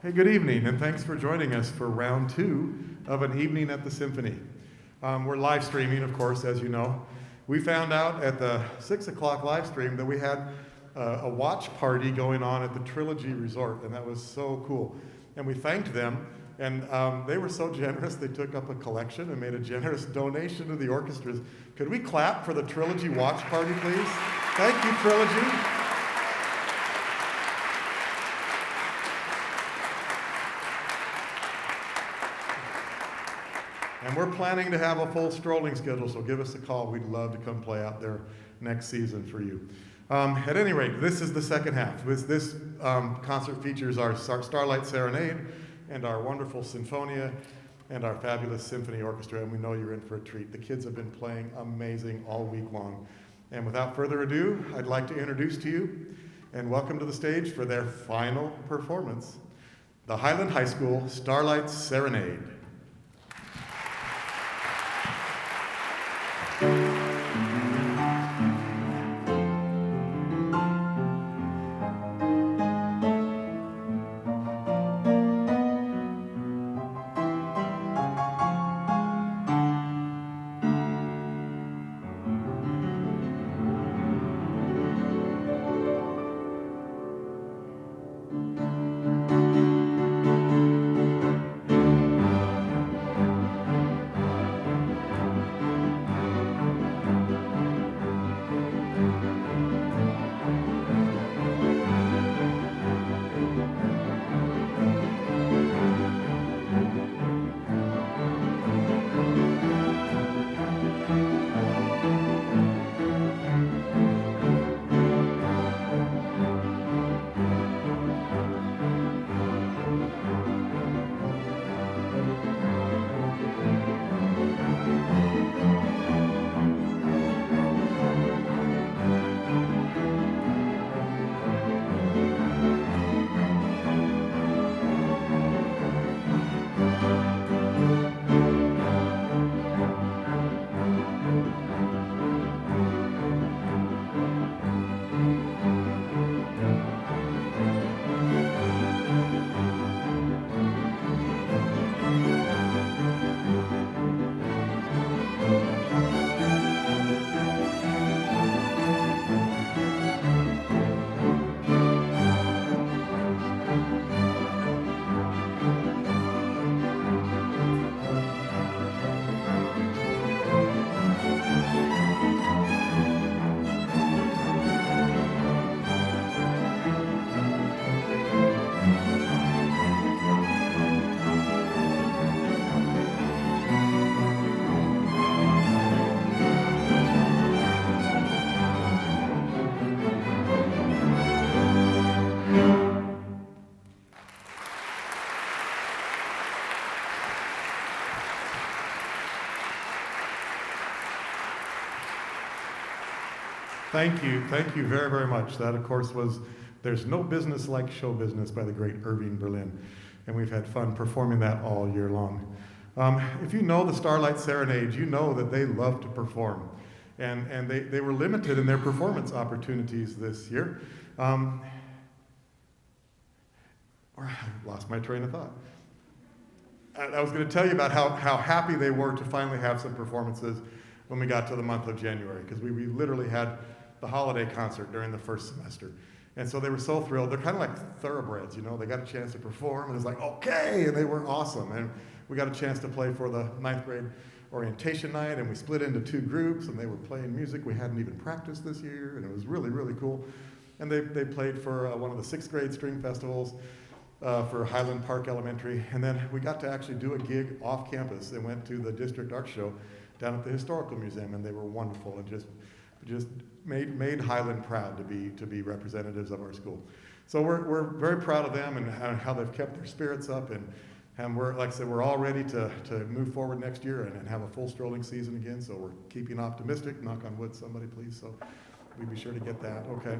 Hey, good evening, and thanks for joining us for round two of an evening at the Symphony. We're live streaming, of course, as you know. We found out at the 6 o'clock live stream that we had a watch party going on at the Trilogy Resort, and that was so cool. And we thanked them, and they were so generous, they took up a collection and made a generous donation to the orchestras. Could we clap for the Trilogy watch party, please? Thank you, Trilogy. And we're planning to have a full strolling schedule, so give us a call. We'd love to come play out there next season for you. At any rate, this is the second half. This concert features our Starlight Serenade and our wonderful Sinfonia and our fabulous symphony orchestra, and we know you're in for a treat. The kids have been playing amazing all week long. And without further ado, I'd like to introduce to you and welcome to the stage for their final performance, the Highland High School Starlight Serenade. Thank you very, very much. That, of course, was There's No Business Like Show Business by the great Irving Berlin. And we've had fun performing that all year long. If you know the Starlight Serenade, you know that they love to perform. And they were limited in their performance opportunities this year. I lost my train of thought. I was going to tell you about how happy they were to finally have some performances when we got to the month of January, because we literally had the holiday concert during the first semester. And so they were so thrilled. They're kind of like thoroughbreds, you know. They got a chance to perform, and it was like, okay, and they were awesome. And we got a chance to play for the 9th grade orientation night, and we split into 2 groups, and they were playing music we hadn't even practiced this year, and it was really, really cool. And they played for one of the 6th grade string festivals for Highland Park Elementary. And then we got to actually do a gig off campus and went to the District Art Show down at the Historical Museum, and they were wonderful and just made Highland proud to be representatives of our school. So we're very proud of them and how they've kept their spirits up, and we're, like I said, we're all ready to move forward next year and have a full strolling season again. So we're keeping optimistic. Knock on wood, somebody please. So we'd be sure to get that. Okay.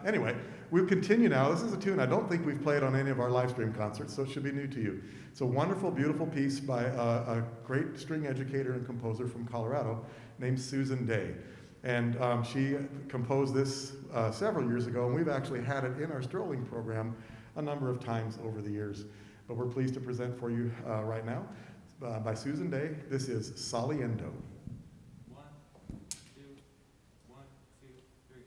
Anyway, we'll continue now. This is a tune I don't think we've played on any of our live stream concerts, so it should be new to you. It's a wonderful, beautiful piece by a great string educator and composer from Colorado named Susan Day. And she composed this several years ago, and we've actually had it in our strolling program a number of times over the years. But we're pleased to present for you right now by Susan Day. This is Soliendo. 1, 2, 1, 2, 3.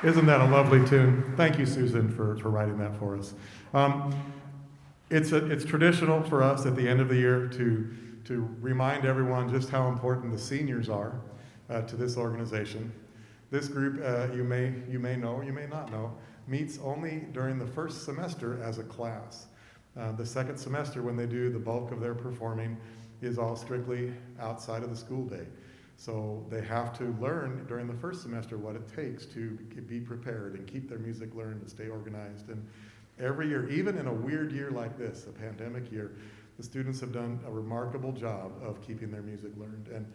Isn't that a lovely tune? Thank you, Susan, for writing that for us. It's traditional for us at the end of the year to remind everyone just how important the seniors are to this organization. This group, you may know or you may not know, meets only during the first semester as a class. The second semester, when they do the bulk of their performing, is all strictly outside of the school day. So they have to learn during the first semester what it takes to be prepared and keep their music learned and stay organized. And every year, even in a weird year like this, a pandemic year, the students have done a remarkable job of keeping their music learned. And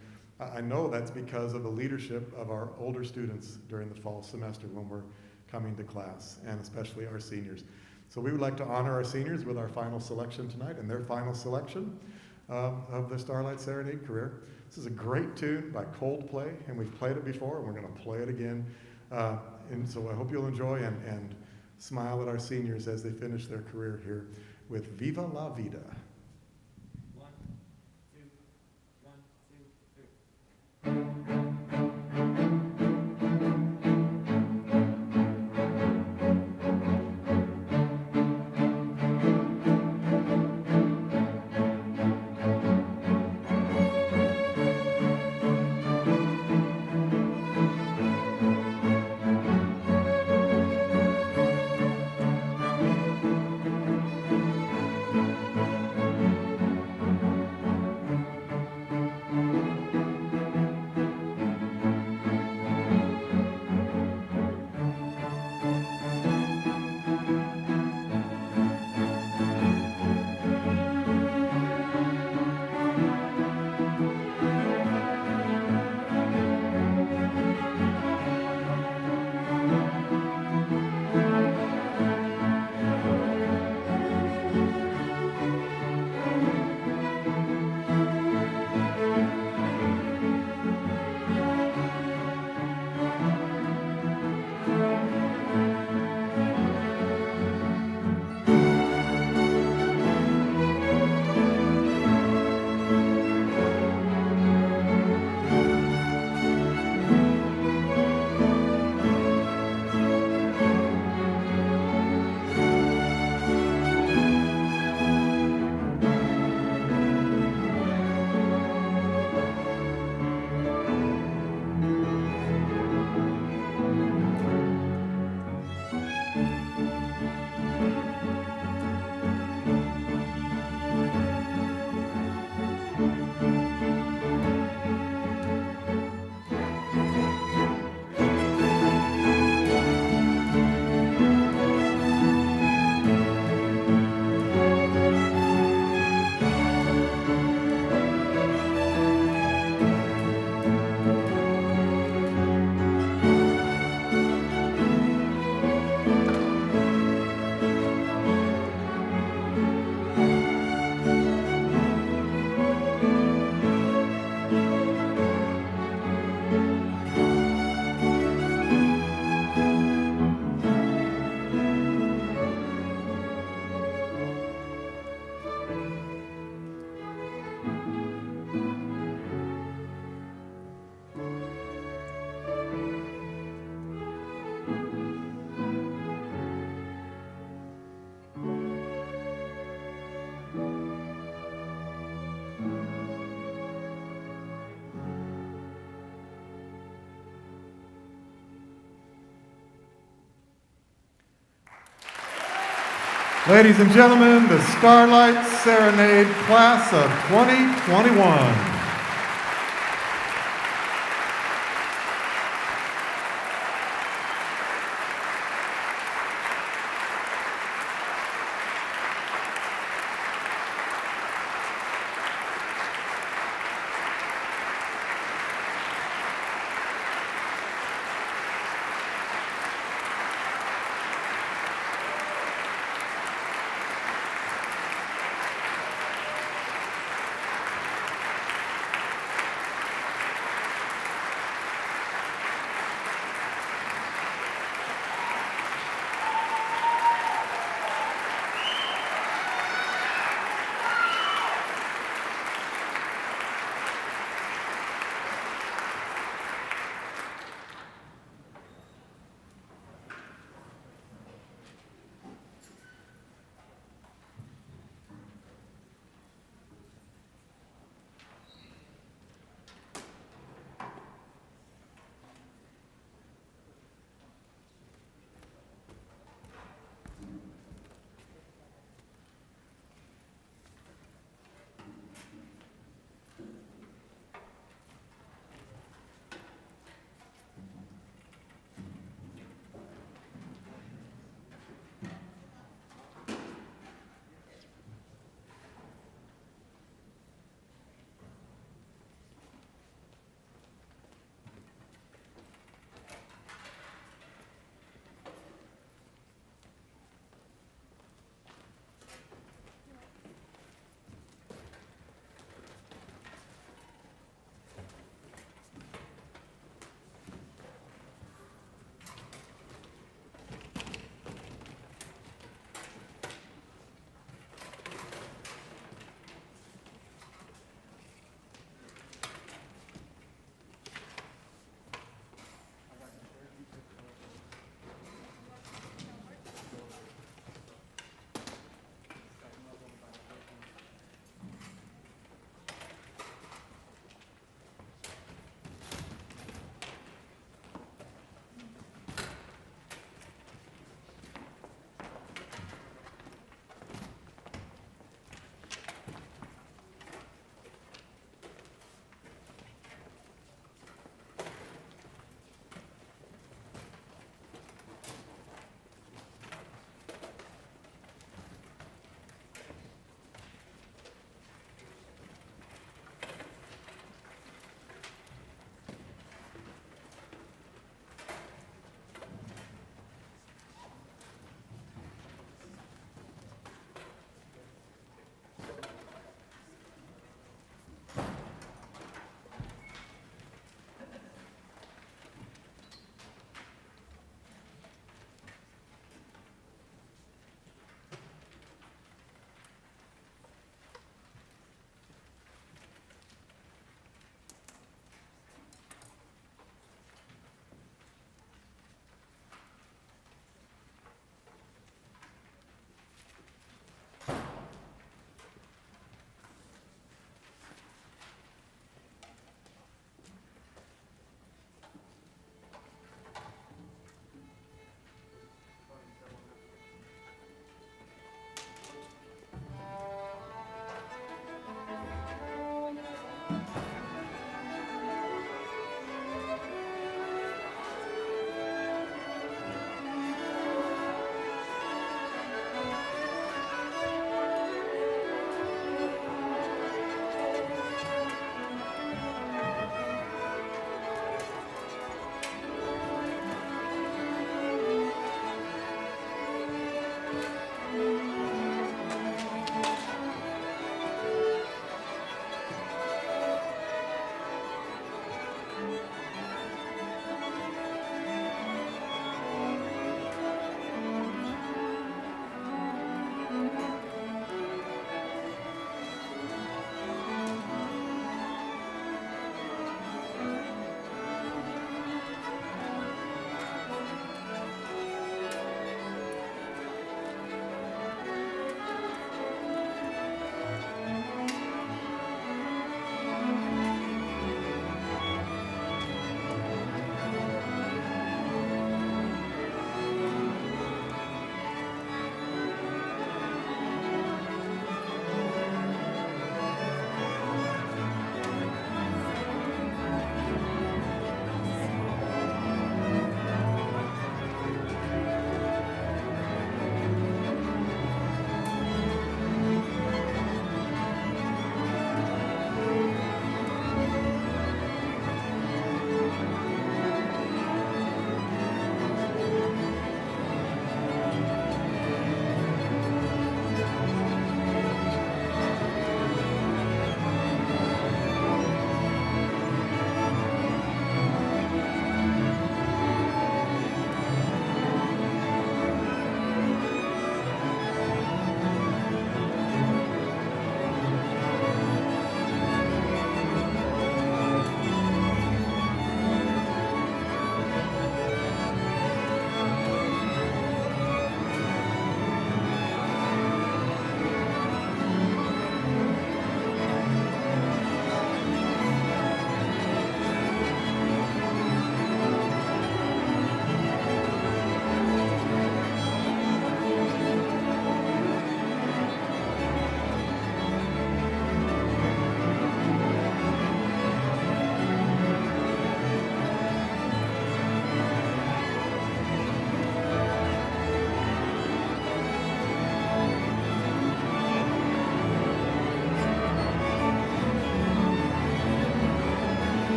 I know that's because of the leadership of our older students during the fall semester when we're coming to class, and especially our seniors. So we would like to honor our seniors with our final selection tonight, and their final selection of the Starlight Serenade career. This is a great tune by Coldplay, and we've played it before, and we're going to play it again. And so I hope you'll enjoy and smile at our seniors as they finish their career here with Viva la Vida. 1, 2, 1, 2, 3. Ladies and gentlemen, the Starlight Serenade class of 2021.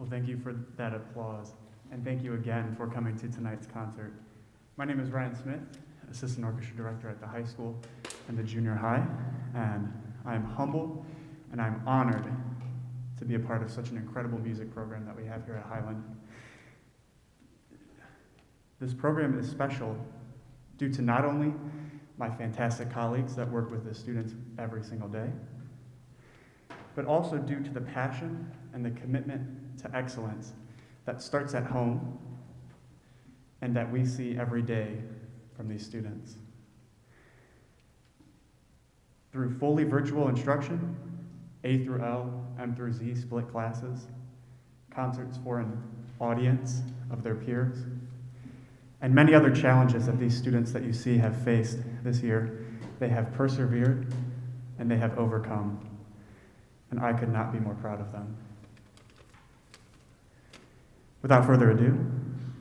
Well, thank you for that applause, and thank you again for coming to tonight's concert. My name is Ryan Smith, Assistant Orchestra Director at the high school and the junior high, and I am humbled and I'm honored to be a part of such an incredible music program that we have here at Highland. This program is special due to not only my fantastic colleagues that work with the students every single day, but also due to the passion and the commitment to excellence that starts at home and that we see every day from these students. Through fully virtual instruction, A through L, M through Z split classes, concerts for an audience of their peers, and many other challenges that these students that you see have faced this year, they have persevered and they have overcome. And I could not be more proud of them. Without further ado,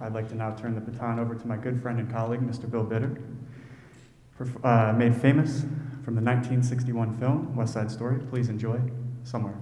I'd like to now turn the baton over to my good friend and colleague, Mr. Bill Bitter, made famous from the 1961 film, West Side Story. Please enjoy Somewhere.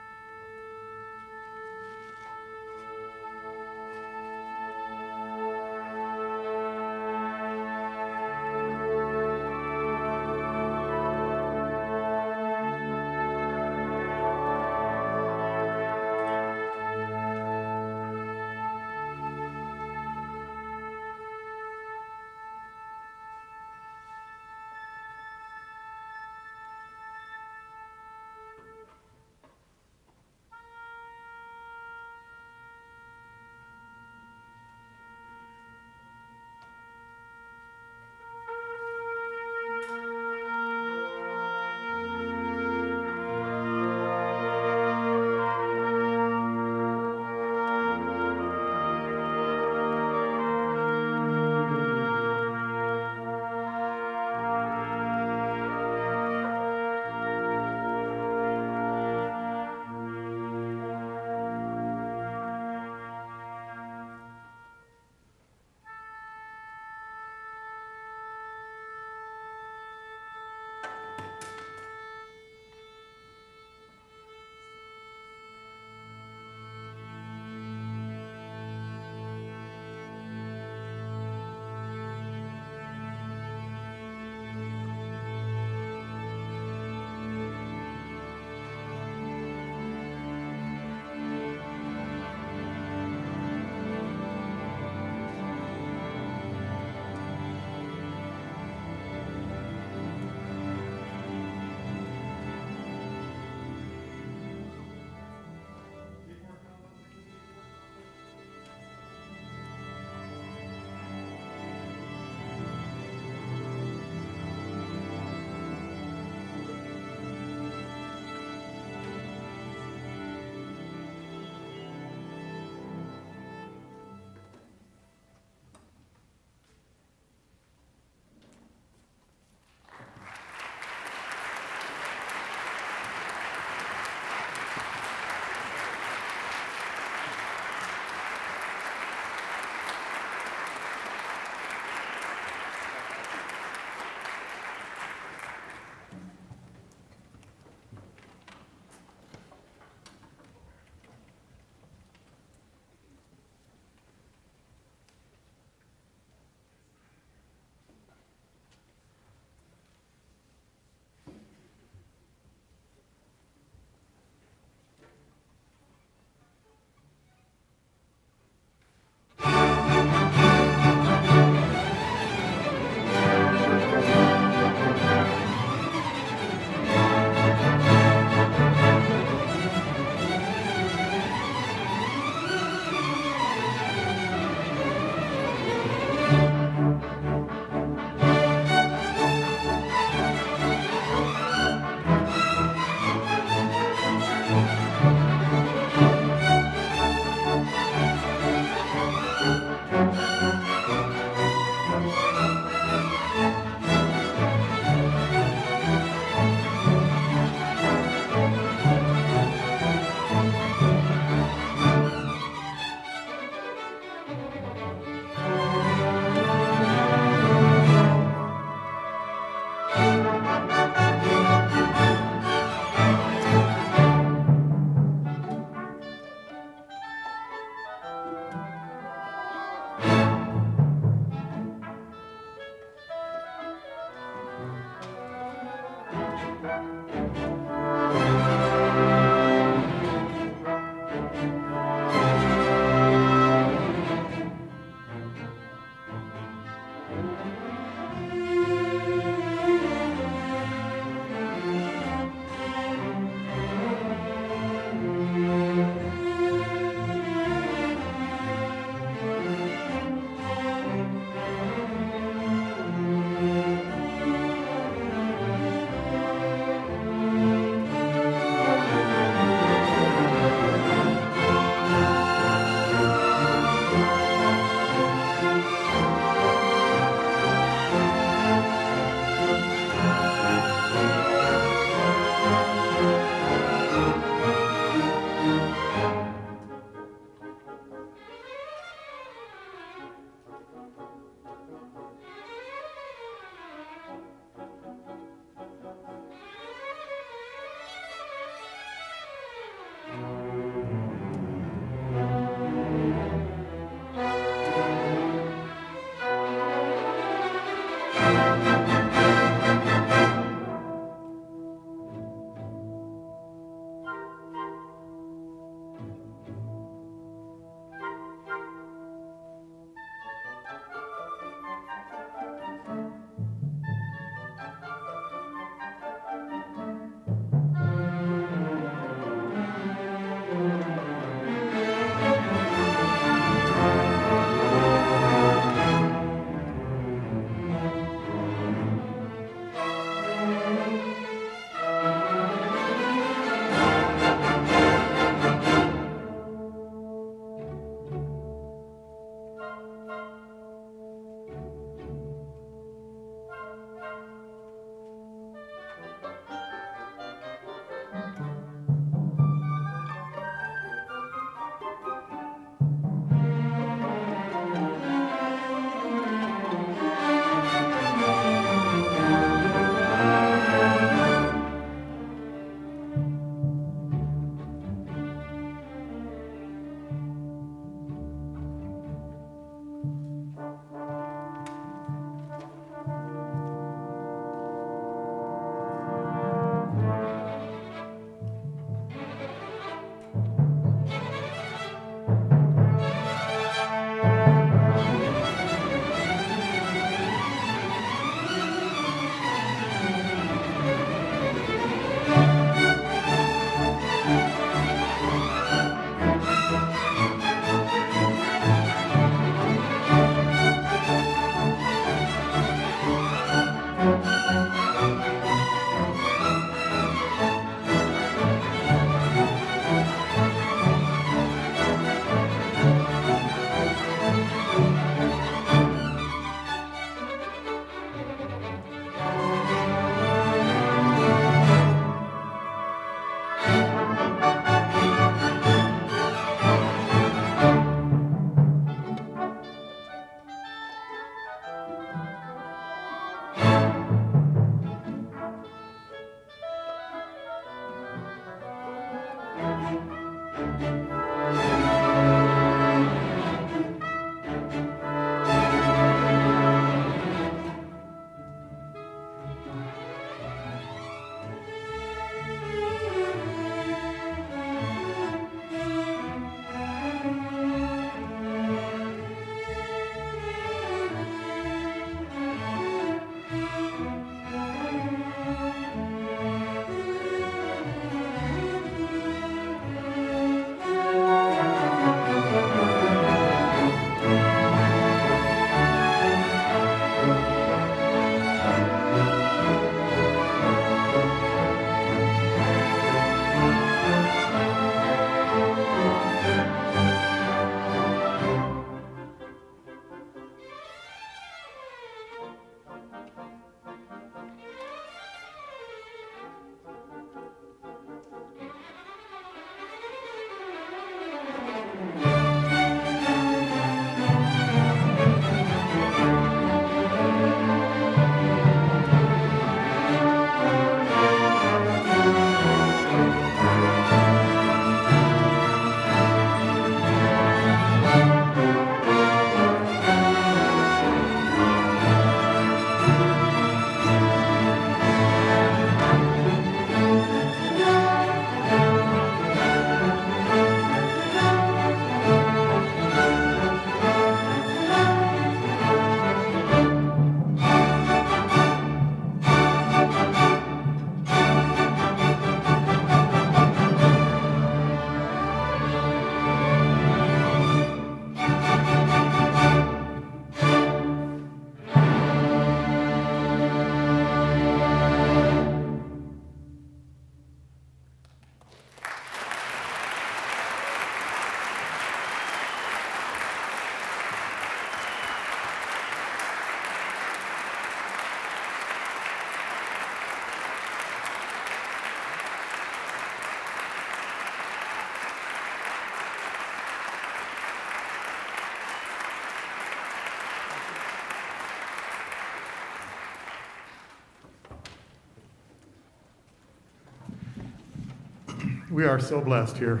We are so blessed here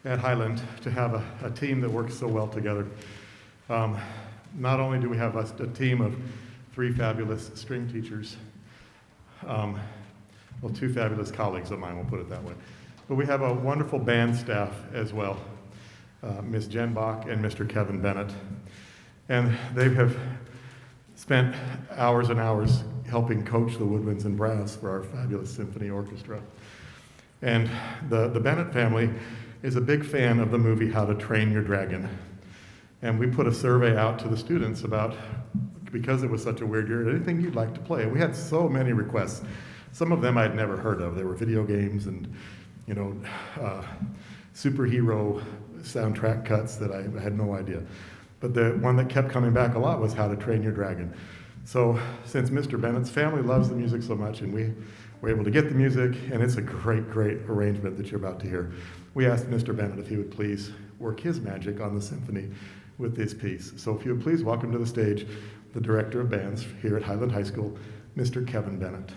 at Highland to have a team that works so well together. Not only do we have a team of 3 fabulous string teachers, well, 2 fabulous colleagues of mine, we'll put it that way, but we have a wonderful band staff as well, Ms. Jen Bach and Mr. Kevin Bennett. And they have spent hours and hours helping coach the woodwinds and brass for our fabulous symphony orchestra. And the Bennett family is a big fan of the movie How to Train Your Dragon. And we put a survey out to the students about, because it was such a weird year, anything you'd like to play. We had so many requests. Some of them I'd never heard of. They were video games and, superhero soundtrack cuts that I had no idea. But the one that kept coming back a lot was How to Train Your Dragon. So since Mr. Bennett's family loves the music so much, and we were able to get the music, and it's a great, great arrangement that you're about to hear, we asked Mr. Bennett if he would please work his magic on the symphony with this piece. So if you would please welcome to the stage the director of bands here at Highland High School, Mr. Kevin Bennett.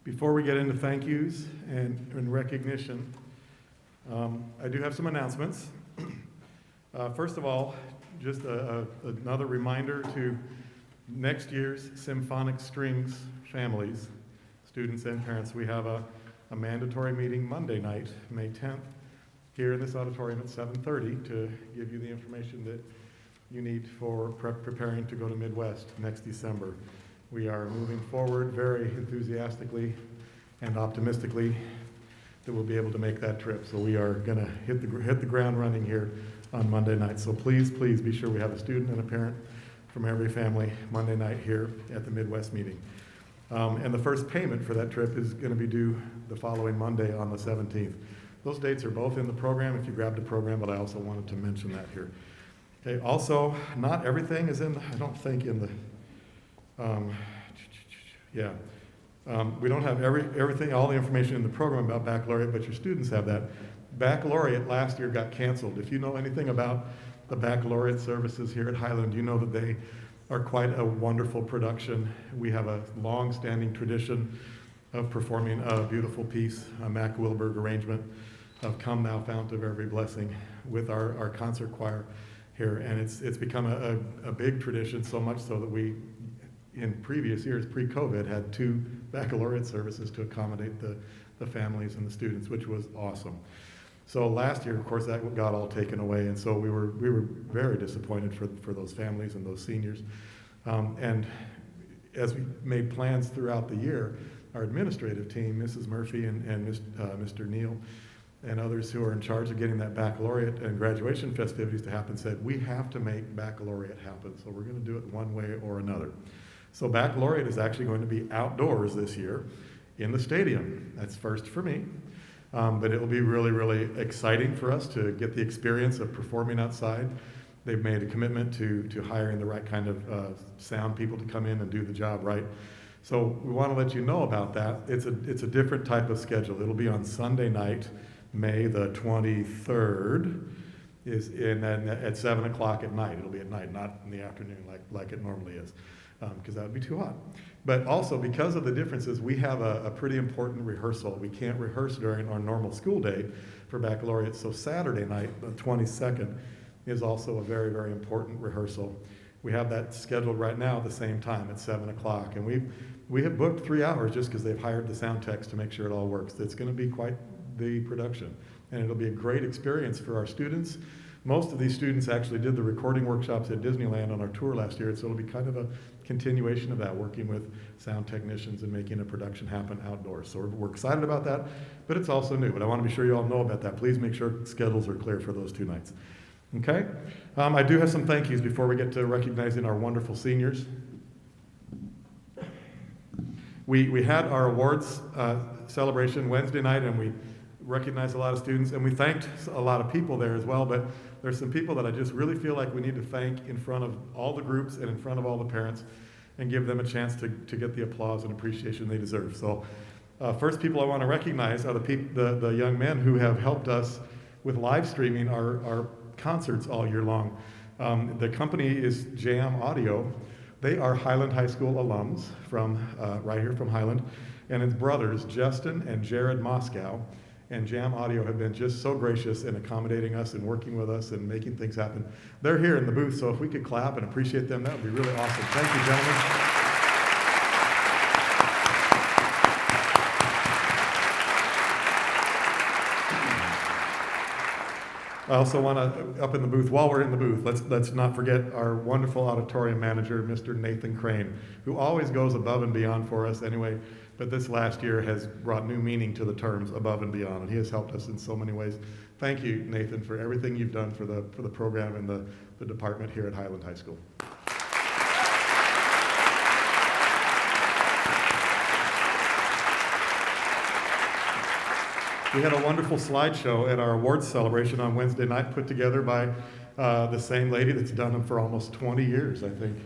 Before we get into thank yous and recognition, I do have some announcements. First of all, just another reminder to next year's symphonic strings families, students and parents. We have a mandatory meeting Monday night, May 10th, here in this auditorium at 7:30 to give you the information that you need for preparing to go to Midwest next December. We are moving forward very enthusiastically and optimistically that we'll be able to make that trip. So we are going to hit the ground running here on Monday night. So please be sure we have a student and a parent from every family Monday night here at the Midwest meeting. And the first payment for that trip is going to be due the following Monday on the 17th. Those dates are both in the program if you grabbed the program, but I also wanted to mention that here. Okay, also, not everything is in, I don't think in the, we don't have everything, all the information in the program about Baccalaureate, but your students have that. Baccalaureate last year got canceled. If you know anything about the Baccalaureate services here at Highland, you know that they are quite a wonderful production. We have a long-standing tradition of performing a beautiful piece, a Mac Wilberg arrangement of Come Thou Fount of Every Blessing with our concert choir here. And it's become a big tradition, so much so that we, in previous years, pre-COVID, had 2 baccalaureate services to accommodate the families and the students, which was awesome. So last year, of course, that got all taken away, and so we were very disappointed for those families and those seniors. And as we made plans throughout the year, our administrative team, Mrs. Murphy and Mr. Neal, and others who are in charge of getting that baccalaureate and graduation festivities to happen, said, we have to make baccalaureate happen, so we're going to do it one way or another. So baccalaureate is actually going to be outdoors this year in the stadium. That's first for me. But it will be really exciting for us to get the experience of performing outside. They've made a commitment to hiring the right kind of sound people to come in and do the job right. So we want to let you know about that. It's a different type of schedule. It'll be on Sunday night, May the 23rd, at 7 o'clock at night. It'll be at night, not in the afternoon like it normally is, because that would be too hot. But also, because of the differences, we have a pretty important rehearsal. We can't rehearse during our normal school day for baccalaureate, so Saturday night, the 22nd, is also a very important rehearsal. We have that scheduled right now at the same time at 7 o'clock, and we have booked 3 hours just because they've hired the sound techs to make sure it all works. It's going to be quite the production, and it'll be a great experience for our students. Most of these students actually did the recording workshops at Disneyland on our tour last year, so it'll be kind of a continuation of that, working with sound technicians and making a production happen outdoors. So we're excited about that, but it's also new. But I want to be sure you all know about that. Please make sure schedules are clear for those 2 nights. Okay? I do have some thank yous before we get to recognizing our wonderful seniors. We had our awards celebration Wednesday night, and we recognized a lot of students, and we thanked a lot of people there as well, but there's some people that I just really feel like we need to thank in front of all the groups and in front of all the parents and give them a chance to get the applause and appreciation they deserve. So first people I want to recognize are the young men who have helped us with live streaming our concerts all year long. The company is Jam Audio. They are Highland High School alums from right here from Highland, and it's brothers Justin and Jared Moscow. And Jam Audio have been just so gracious in accommodating us and working with us and making things happen. They're here in the booth, so if we could clap and appreciate them, that would be really awesome. Thank you, gentlemen. I also want to, up in the booth, while we're in the booth, let's not forget our wonderful auditorium manager, Mr. Nathan Crane, who always goes above and beyond for us anyway. But this last year has brought new meaning to the terms above and beyond, and he has helped us in so many ways. Thank you, Nathan, for everything you've done for the program and the department here at Highland High School. We had a wonderful slideshow at our awards celebration on Wednesday night, put together by the same lady that's done them for almost 20 years, I think.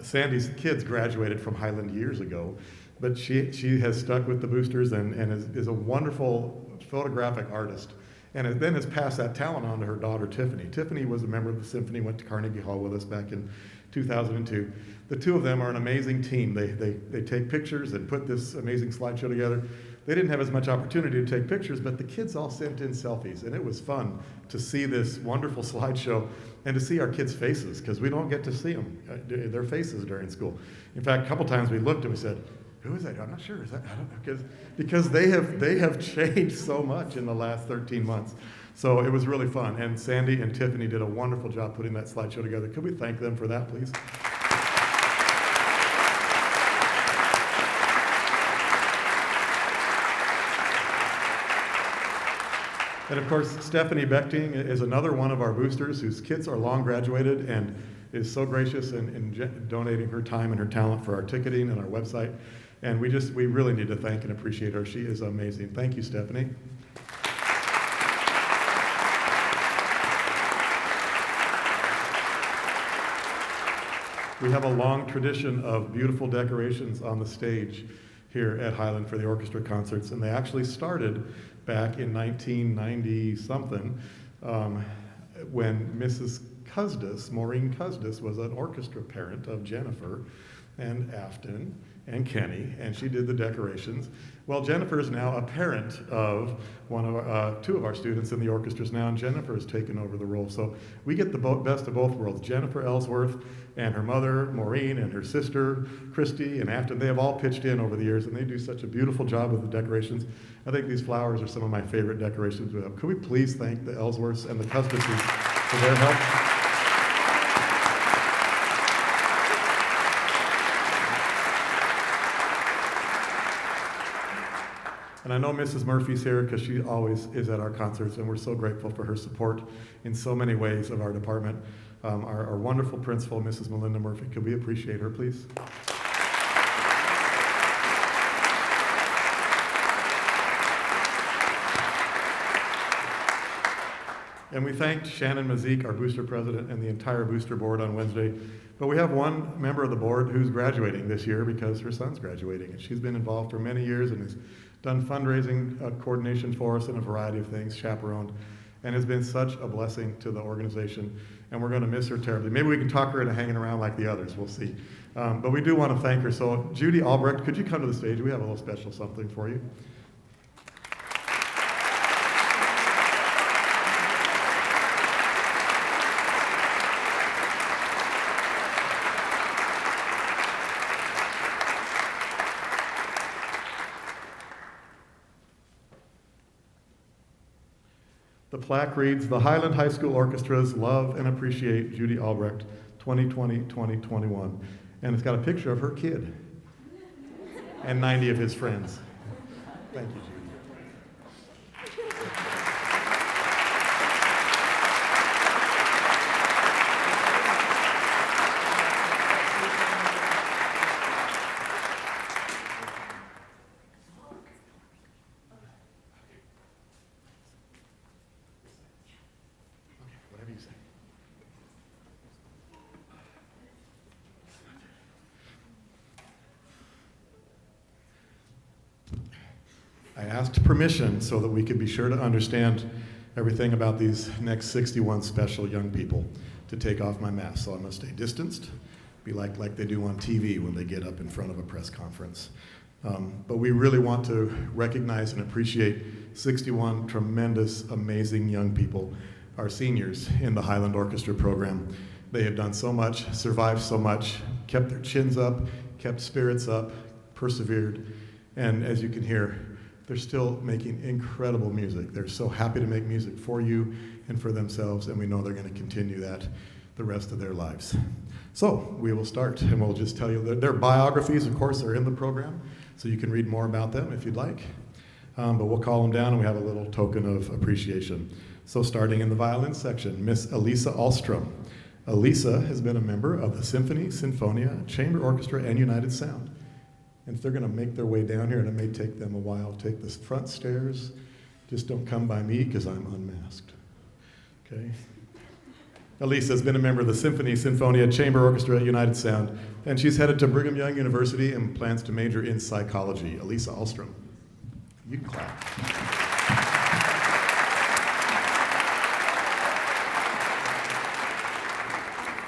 Sandy's kids graduated from Highland years ago, but she has stuck with the boosters and is a wonderful photographic artist, and then has passed that talent on to her daughter Tiffany. Tiffany was a member of the symphony, went to Carnegie Hall with us back in 2002. The two of them are an amazing team. They take pictures and put this amazing slideshow together. They didn't have as much opportunity to take pictures, but the kids all sent in selfies, and it was fun to see this wonderful slideshow and to see our kids' faces, because we don't get to see them, their faces during school. In fact, a couple times we looked and we said, who is that? I'm not sure. Is that? I don't know, because they have changed so much in the last 13 months. So it was really fun, and Sandy and Tiffany did a wonderful job putting that slideshow together. Could we thank them for that, please? And of course, Stephanie Bechting is another one of our boosters whose kids are long graduated and is so gracious in donating her time and her talent for our ticketing and our website. And we really need to thank and appreciate her. She is amazing. Thank you, Stephanie. We have a long tradition of beautiful decorations on the stage here at Highland for the orchestra concerts, and they actually started back in 1990-something when Mrs. Custis, Maureen Custis, was an orchestra parent of Jennifer and Afton and Kenny, and she did the decorations. Well, Jennifer is now a parent of two of our students in the orchestras now, and Jennifer has taken over the role. So we get the best of both worlds. Jennifer Ellsworth and her mother, Maureen, and her sister, Christy, and Afton, they have all pitched in over the years, and they do such a beautiful job with the decorations. I think these flowers are some of my favorite decorations we have. Could we please thank the Ellsworths and the Custises for their help? And I know Mrs. Murphy's here because she always is at our concerts, and we're so grateful for her support in so many ways of our department. Our wonderful principal, Mrs. Melinda Murphy, could we appreciate her, please? And we thanked Shannon Mazik, our booster president, and the entire booster board on Wednesday. But we have one member of the board who's graduating this year because her son's graduating. And she's been involved for many years and has done fundraising coordination for us in a variety of things, chaperoned, and has been such a blessing to the organization. And we're going to miss her terribly. Maybe we can talk her into hanging around like the others. We'll see. But we do want to thank her. So Judy Albrecht, could you come to the stage? We have a little special something for you. The plaque reads, "The Highland High School Orchestras love and appreciate Judy Albrecht, 2020-2021. And it's got a picture of her kid and 90 of his friends. Thank you, Judy. I asked permission so that we could be sure to understand everything about these next 61 special young people to take off my mask. So I must stay distanced, be like they do on TV when they get up in front of a press conference. But we really want to recognize and appreciate 61 tremendous, amazing young people, our seniors in the Highland Orchestra program. They have done so much, survived so much, kept their chins up, kept spirits up, persevered, and as you can hear, they're still making incredible music. They're so happy to make music for you and for themselves, and we know they're going to continue that the rest of their lives. So we will start, and we'll just tell you that their biographies, of course, are in the program, so you can read more about them if you'd like. But we'll call them down, and we have a little token of appreciation. So starting in the violin section, Miss Elisa Ahlstrom. Elisa has been a member of the Symphony, Sinfonia, Chamber Orchestra, and United Sound. And if they're going to make their way down here, and it may take them a while, take the front stairs. Just don't come by me because I'm unmasked. Okay? Elisa has been a member of the Symphony, Sinfonia, Chamber Orchestra, United Sound, and she's headed to Brigham Young University and plans to major in psychology. Elisa Ahlstrom. You can clap.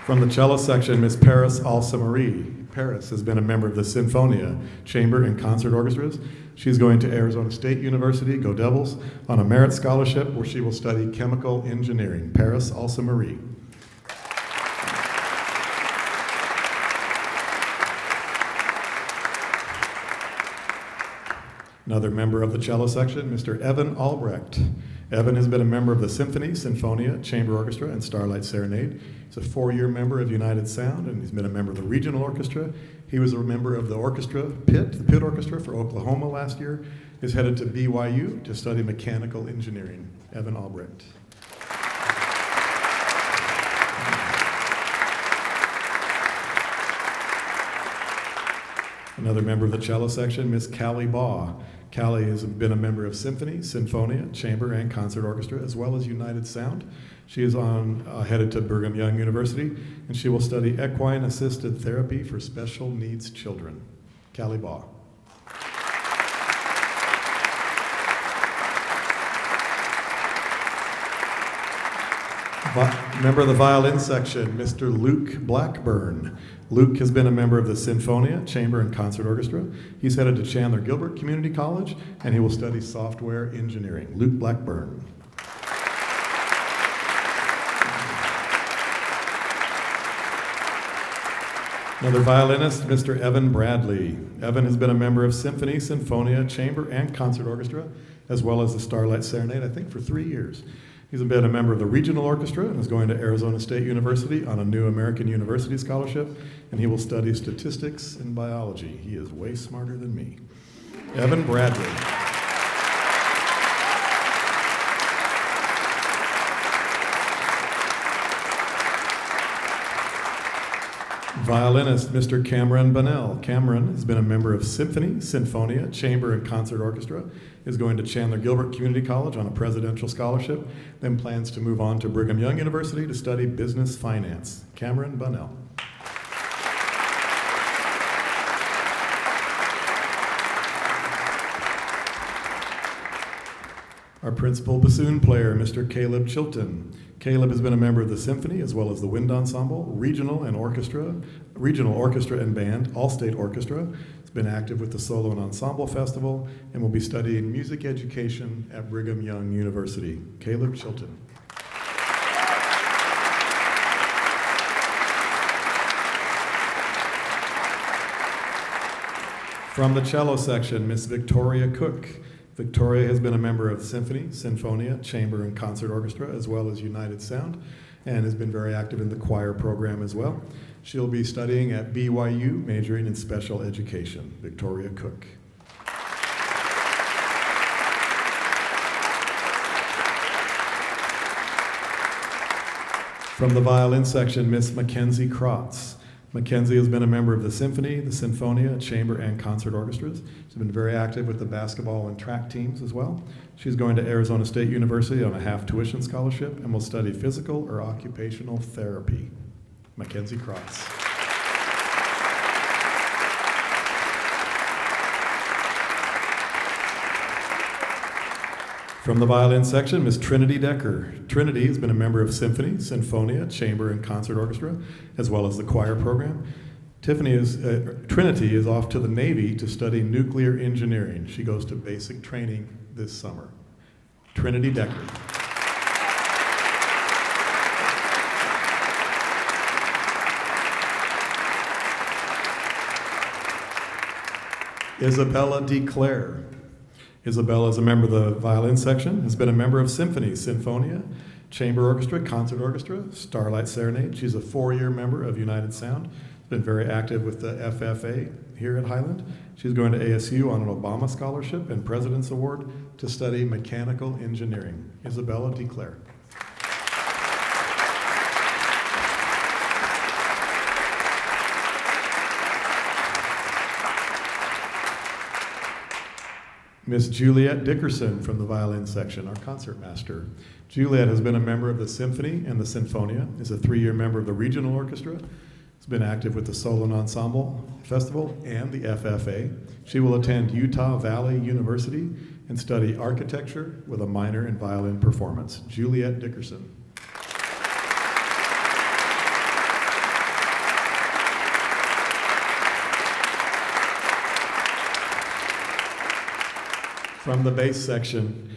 From the cello section, Miss Paris Alsamarie. Paris has been a member of the Sinfonia Chamber and Concert Orchestras. She's going to Arizona State University, go Devils, on a merit scholarship where she will study chemical engineering. Paris Alsamarie. Another member of the cello section, Mr. Evan Albrecht. Evan has been a member of the Symphony, Sinfonia, Chamber Orchestra, and Starlight Serenade. He's a 4-year member of United Sound, and he's been a member of the Regional Orchestra. He was a member of the Orchestra Pit, the Pit Orchestra for Oklahoma last year. He's headed to BYU to study mechanical engineering. Evan Albrecht. Another member of the cello section, Miss Callie Baugh. Callie has been a member of Symphony, Sinfonia, Chamber, and Concert Orchestra, as well as United Sound. She is headed to Brigham Young University, and she will study equine-assisted therapy for special needs children. Callie Baugh. Member of the violin section, Mr. Luke Blackburn. Luke has been a member of the Sinfonia, Chamber, and Concert Orchestra. He's headed to Chandler Gilbert Community College, and he will study software engineering. Luke Blackburn. Another violinist, Mr. Evan Bradley. Evan has been a member of Symphony, Sinfonia, Chamber, and Concert Orchestra, as well as the Starlight Serenade, I think for 3 years. He's been a member of the Regional Orchestra and is going to Arizona State University on a New American University Scholarship, and he will study statistics and biology. He is way smarter than me. Evan Bradley. Violinist, Mr. Cameron Bunnell. Cameron has been a member of Symphony, Sinfonia, Chamber, and Concert Orchestra, is going to Chandler Gilbert Community College on a presidential scholarship, then plans to move on to Brigham Young University to study business finance. Cameron Bunnell. Our principal bassoon player, Mr. Caleb Chilton. Caleb has been a member of the Symphony as well as the Wind Ensemble, Regional Orchestra and Band, All-State Orchestra. He's been active with the Solo and Ensemble Festival and will be studying music education at Brigham Young University. Caleb Chilton. From the cello section, Miss Victoria Cook. Victoria has been a member of Symphony, Sinfonia, Chamber, and Concert Orchestra, as well as United Sound, and has been very active in the choir program as well. She'll be studying at BYU, majoring in special education. Victoria Cook. From the violin section, Miss Mackenzie Krotz. Mackenzie has been a member of the Symphony, the Sinfonia, Chamber, and Concert Orchestras. She's been very active with the basketball and track teams as well. She's going to Arizona State University on a half tuition scholarship and will study physical or occupational therapy. Mackenzie Krotz. From the violin section, Miss Trinity Decker. Trinity has been a member of Symphony, Sinfonia, Chamber, and Concert Orchestra, as well as the choir program. Trinity is off to the Navy to study nuclear engineering. She goes to basic training this summer. Trinity Decker. Isabella DeClaire. Isabella is a member of the violin section, has been a member of Symphony, Sinfonia, Chamber Orchestra, Concert Orchestra, Starlight Serenade. She's a 4-year member of United Sound, been very active with the FFA here at Highland. She's going to ASU on an Obama Scholarship and President's Award to study mechanical engineering. Isabella DeClaire. Miss Juliet Dickerson from the violin section, our concertmaster. Juliet has been a member of the Symphony and the Sinfonia, is a 3-year member of the Regional Orchestra, has been active with the Solo and Ensemble Festival and the FFA. She will attend Utah Valley University and study architecture with a minor in violin performance. Juliet Dickerson. From the bass section,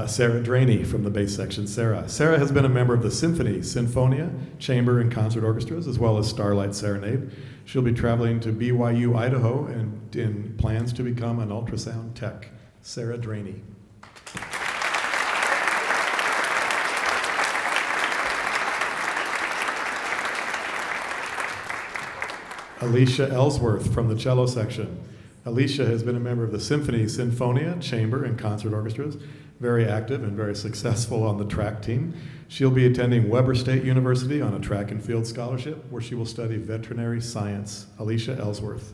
Sarah Draney from the bass section, Sarah. Sarah has been a member of the symphony, sinfonia, chamber, and concert orchestras, as well as Starlight Serenade. She'll be traveling to BYU, Idaho, and in plans to become an ultrasound tech. Sarah Draney. Alicia Ellsworth from the cello section. Alicia has been a member of the symphony, sinfonia, chamber, and concert orchestras, very active and very successful on the track team. She'll be attending Weber State University on a track and field scholarship where she will study veterinary science. Alicia Ellsworth.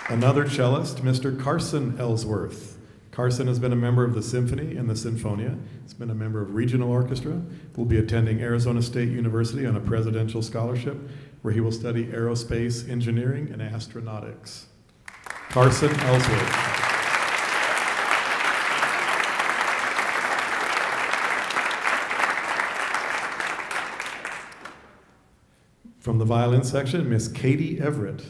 Another cellist, Mr. Carson Ellsworth. Carson has been a member of the symphony and the sinfonia. He's been a member of regional orchestra. Will be attending Arizona State University on a presidential scholarship where he will study aerospace engineering and astronautics. Carson Ellsworth. From the violin section, Miss Katie Everett.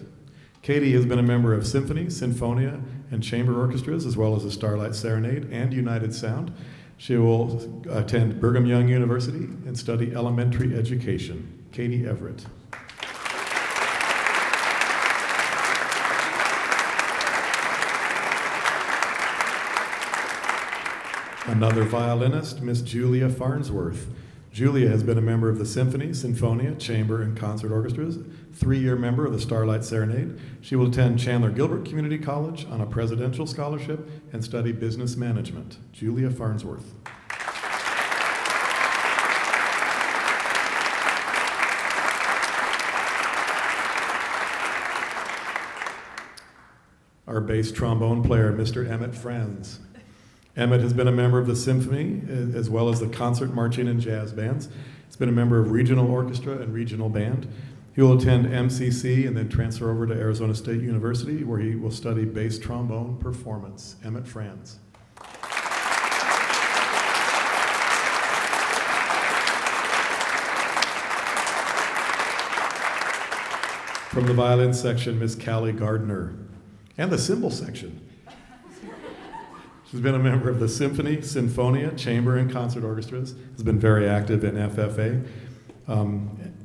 Katie has been a member of symphony, sinfonia, and chamber orchestras, as well as the Starlight Serenade and United Sound. She will attend Brigham Young University and study elementary education. Katie Everett. Another violinist, Miss Julia Farnsworth. Julia has been a member of the symphony, sinfonia, chamber, and concert orchestras, 3-year member of the Starlight Serenade. She will attend Chandler Gilbert Community College on a presidential scholarship and study business management. Julia Farnsworth. Our bass trombone player, Mr. Emmett Franz. Emmett has been a member of the symphony as well as the concert, marching, and jazz bands. He's been a member of regional orchestra and regional band. He will attend MCC and then transfer over to Arizona State University where he will study bass trombone performance. Emmett Franz. From the violin section, Miss Callie Gardner. And the cymbal section. She's been a member of the symphony, sinfonia, chamber, and concert orchestras. Has been very active in FFA.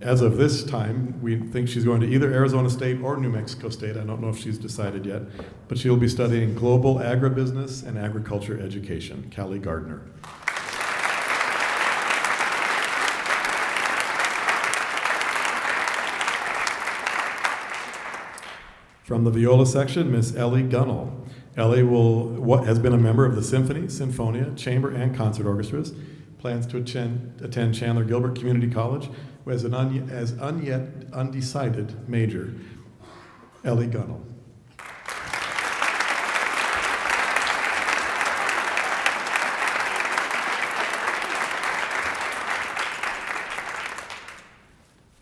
As of this time, we think she's going to either Arizona State or New Mexico State. I don't know if she's decided yet, but she'll be studying global agribusiness and agriculture education. Callie Gardner. From the viola section, Miss Ellie Gunnell. Ellie has been a member of the symphony, sinfonia, chamber, and concert orchestras. Plans to attend Chandler Gilbert Community College as an yet undecided major. Ellie Gunnell.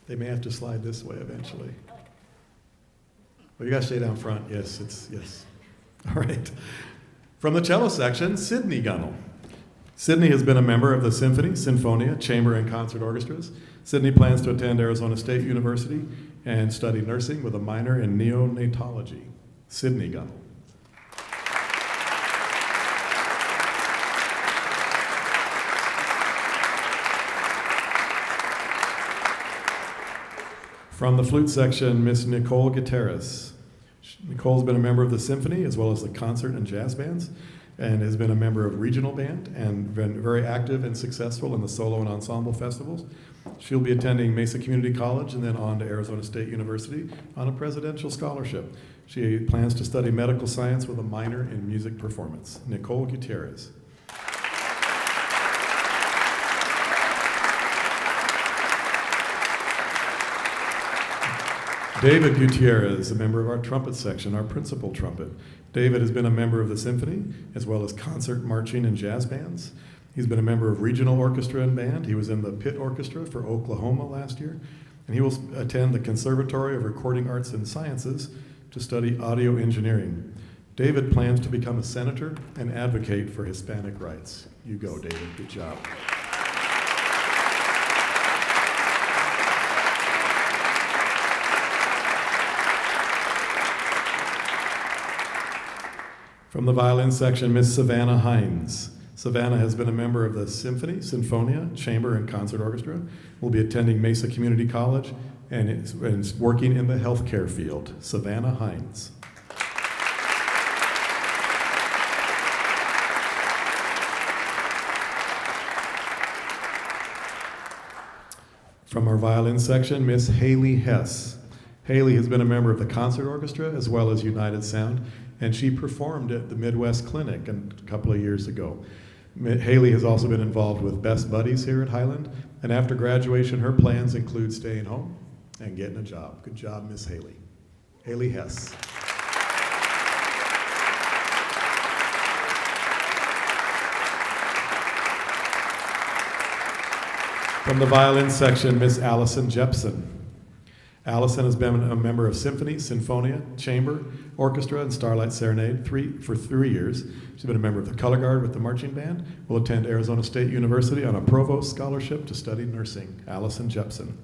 They may have to slide this way eventually. Well, you gotta stay down front. Yes, yes. All right. From the cello section, Sydney Gunnell. Sydney has been a member of the symphony, sinfonia, chamber, and concert orchestras. Sydney plans to attend Arizona State University and study nursing with a minor in neonatology. Sydney Gunnell. From the flute section, Miss Nicole Gutierrez. Nicole's been a member of the symphony as well as the concert and jazz bands and has been a member of regional band and been very active and successful in the solo and ensemble festivals. She'll be attending Mesa Community College and then on to Arizona State University on a presidential scholarship. She plans to study medical science with a minor in music performance. Nicole Gutierrez. David Gutierrez, a member of our trumpet section, our principal trumpet. David has been a member of the symphony, as well as concert, marching, and jazz bands. He's been a member of regional orchestra and band. He was in the pit orchestra for Oklahoma last year. And he will attend the Conservatory of Recording Arts and Sciences to study audio engineering. David plans to become a senator and advocate for Hispanic rights. You go, David. Good job. From the violin section, Miss Savannah Hines. Savannah has been a member of the Symphony, Sinfonia, Chamber, and Concert Orchestra. Will be attending Mesa Community College and is working in the healthcare field. Savannah Hines. From our violin section, Miss Haley Hess. Haley has been a member of the Concert Orchestra as well as United Sound, and she performed at the Midwest Clinic a couple of years ago. Haley has also been involved with Best Buddies here at Highland, and after graduation, her plans include staying home and getting a job. Good job, Miss Haley. Haley Hess. From the violin section, Miss Allison Jepson. Allison has been a member of Symphony, Sinfonia, Chamber, Orchestra, and Starlight Serenade for 3 years. She's been a member of the Color Guard with the marching band. Will attend Arizona State University on a Provost Scholarship to study nursing. Allison Jepson.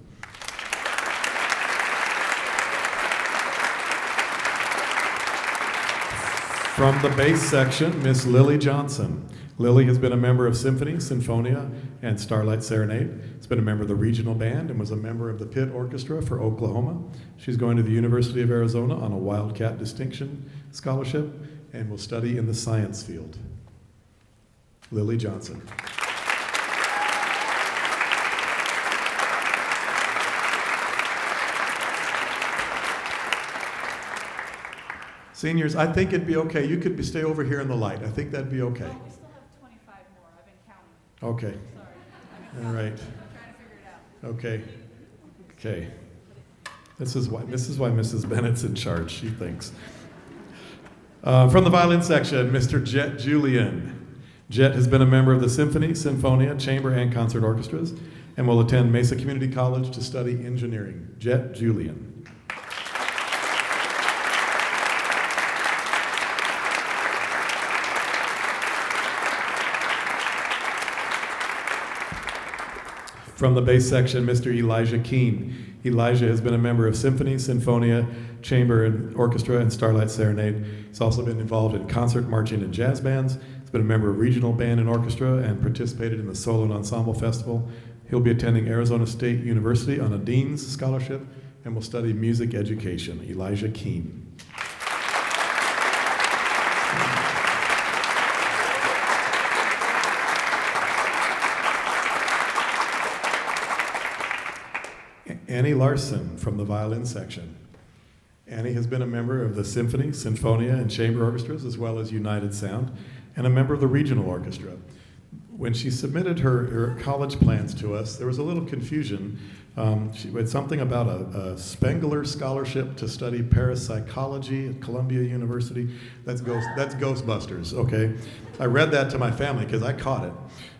From the bass section, Miss Lily Johnson. Lily has been a member of Symphony, Sinfonia, and Starlight Serenade. Has been a member of the regional band and was a member of the Pit Orchestra for Oklahoma. She's going to the University of Arizona on a Wildcat Distinction Scholarship and will study in the science field. Lily Johnson. Seniors, I think it'd be okay. You could stay over here in the light. I think that'd be okay. Oh, we still have 25 more. I've been counting. Okay. Sorry. I've been All counting. right. I'm trying to figure it out. Okay. Okay. This is why Mrs. Bennett's in charge, she thinks. From the violin section, Mr. Jet Julian. Jet has been a member of the Symphony, Sinfonia, Chamber, and Concert Orchestras, and will attend Mesa Community College to study engineering. Jet Julian. From the bass section, Mr. Elijah Keene. Elijah has been a member of Symphony, Sinfonia, Chamber, and Orchestra, and Starlight Serenade. He's also been involved in concert, marching, and jazz bands. He's been a member of regional band and orchestra and participated in the Solo and Ensemble Festival. He'll be attending Arizona State University on a Dean's Scholarship and will study music education. Elijah Keene. Annie Larson from the violin section. Annie has been a member of the Symphony, Sinfonia, and Chamber Orchestras, as well as United Sound, and a member of the Regional Orchestra. When she submitted her college plans to us, there was a little confusion. She had something about a Spengler Scholarship to study parapsychology at Columbia University. That's Ghostbusters, okay? I read that to my family because I caught it.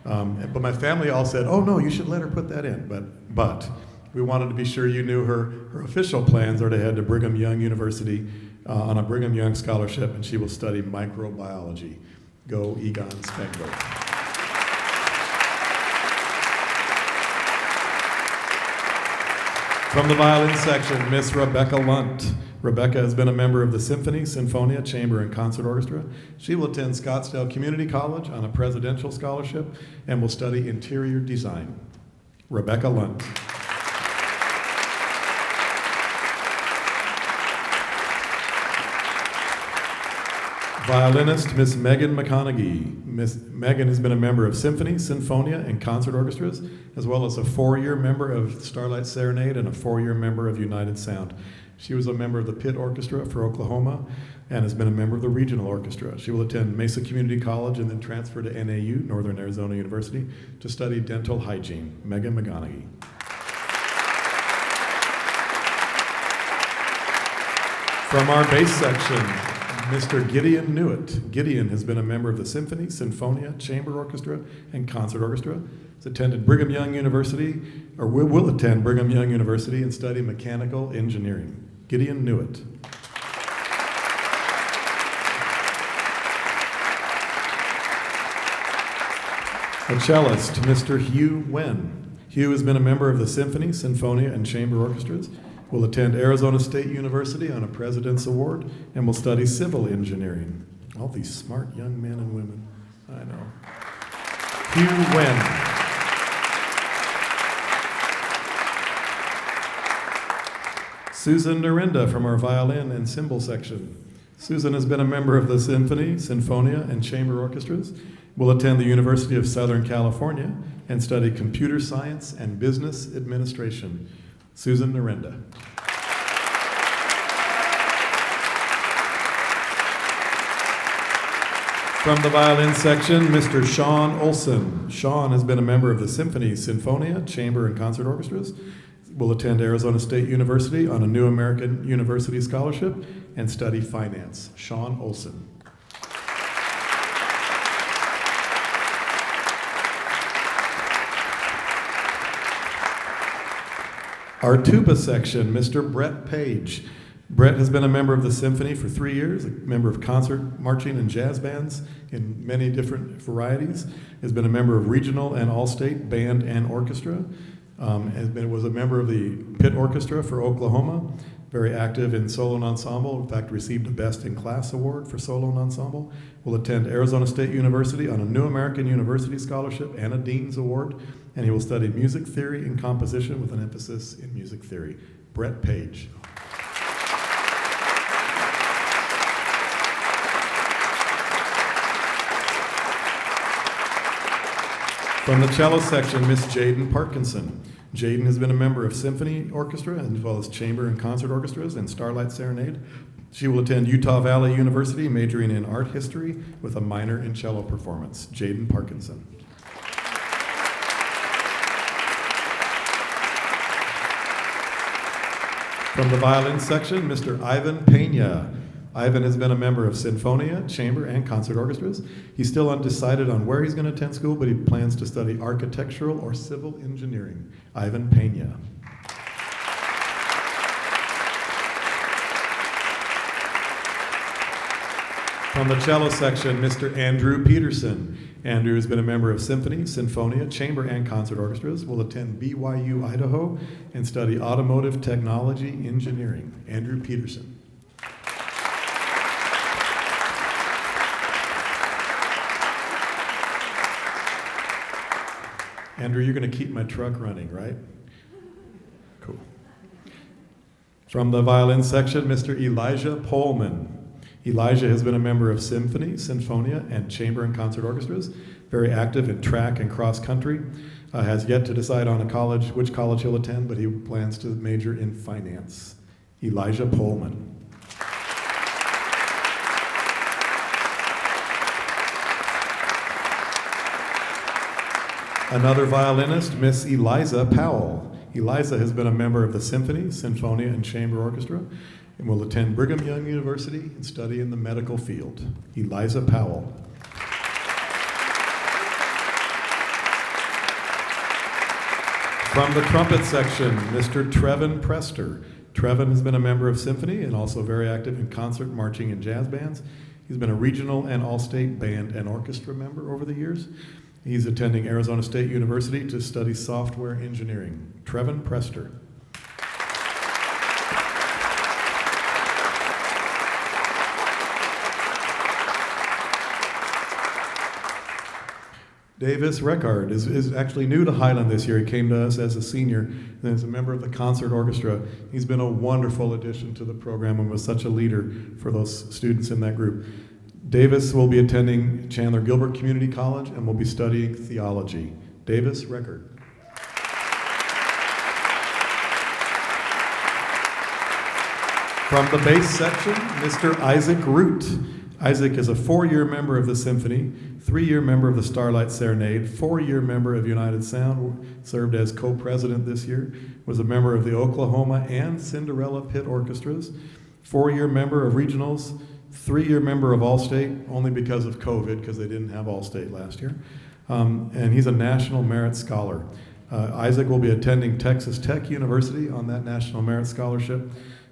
But my family all said, oh no, you should let her put that in. But we wanted to be sure you knew her official plans are to head to Brigham Young University on a Brigham Young Scholarship, and she will study microbiology. Go Egon Spengler. From the violin section, Miss Rebecca Lunt. Rebecca has been a member of the Symphony, Sinfonia, Chamber, and Concert Orchestra. She will attend Scottsdale Community College on a presidential scholarship and will study interior design. Rebecca Lunt. Violinist, Miss Megan McConaughey. Miss Megan has been a member of Symphony, Sinfonia, and Concert Orchestras, as well as a 4-year member of Starlight Serenade and a 4-year member of United Sound. She was a member of the Pit Orchestra for Oklahoma and has been a member of the Regional Orchestra. She will attend Mesa Community College and then transfer to NAU, Northern Arizona University, to study dental hygiene. Megan McConaughey. From our bass section, Mr. Gideon Newitt. Gideon has been a member of the Symphony, Sinfonia, Chamber Orchestra, and Concert Orchestra. He's attended Brigham Young University, or will attend Brigham Young University and study mechanical engineering. Gideon Newitt. A cellist, Mr. Hugh Wen. Hugh has been a member of the Symphony, Sinfonia, and Chamber Orchestras. Will attend Arizona State University on a President's Award and will study civil engineering. All these smart young men and women. I know. Hugh Wen. Susan Dorinda from our violin and cymbal section. Susan has been a member of the symphony, sinfonia, and chamber orchestras, will attend the University of Southern California and study computer science and business administration. Susan Dorinda. From the violin section, Mr. Sean Olson. Sean has been a member of the symphony, sinfonia, chamber, and concert orchestras, will attend Arizona State University on a New American University Scholarship and study finance. Sean Olson. Our tuba section, Mr. Brett Page. Brett has been a member of the symphony for 3 years, a member of concert, marching, and jazz bands in many different varieties, has been a member of regional and all-state band and orchestra, was a member of the pit orchestra for Oklahoma, very active in solo and ensemble, in fact received a Best in Class award for solo and ensemble, will attend Arizona State University on a New American University Scholarship and a Dean's Award, and he will study music theory and composition with an emphasis in music theory. Brett Page. From the cello section, Miss Jaden Parkinson. Jaden has been a member of symphony orchestra as well as chamber and concert orchestras and Starlight Serenade. She will attend Utah Valley University, majoring in art history with a minor in cello performance. Jaden Parkinson. From the violin section, Mr. Ivan Pena. Ivan has been a member of Sinfonia, chamber, and concert orchestras. He's still undecided on where he's going to attend school, but he plans to study architectural or civil engineering. Ivan Pena. From the cello section, Mr. Andrew Peterson. Andrew has been a member of symphony, sinfonia, chamber, and concert orchestras, will attend BYU, Idaho, and study automotive technology engineering. Andrew Peterson. Andrew, you're going to keep my truck running, right? Cool. From the violin section, Mr. Elijah Pohlman. Elijah has been a member of symphony, sinfonia, and chamber and concert orchestras, very active in track and cross country, has yet to decide on which college he'll attend, but he plans to major in finance. Elijah Pohlman. Another violinist, Miss Eliza Powell. Eliza has been a member of the symphony, sinfonia, and chamber orchestra, and will attend Brigham Young University and study in the medical field. Eliza Powell. From the trumpet section, Mr. Trevin Prester. Trevin has been a member of symphony and also very active in concert, marching, and jazz bands. He's been a regional and all-state band and orchestra member over the years. He's attending Arizona State University to study software engineering. Trevin Prester. Davis Reckard is actually new to Highland this year. He came to us as a senior and as a member of the concert orchestra. He's been a wonderful addition to the program and was such a leader for those students in that group. Davis will be attending Chandler Gilbert Community College and will be studying theology. Davis Reckard. From the bass section, Mr. Isaac Root. Isaac is a 4-year member of the symphony, 3-year member of the Starlight Serenade, 4-year member of United Sound, served as co-president this year, was a member of the Oklahoma and Cinderella Pit Orchestras, 4-year member of regionals, 3-year member of Allstate, only because of COVID, because they didn't have Allstate last year. And he's a National Merit Scholar. Isaac will be attending Texas Tech University on that National Merit Scholarship,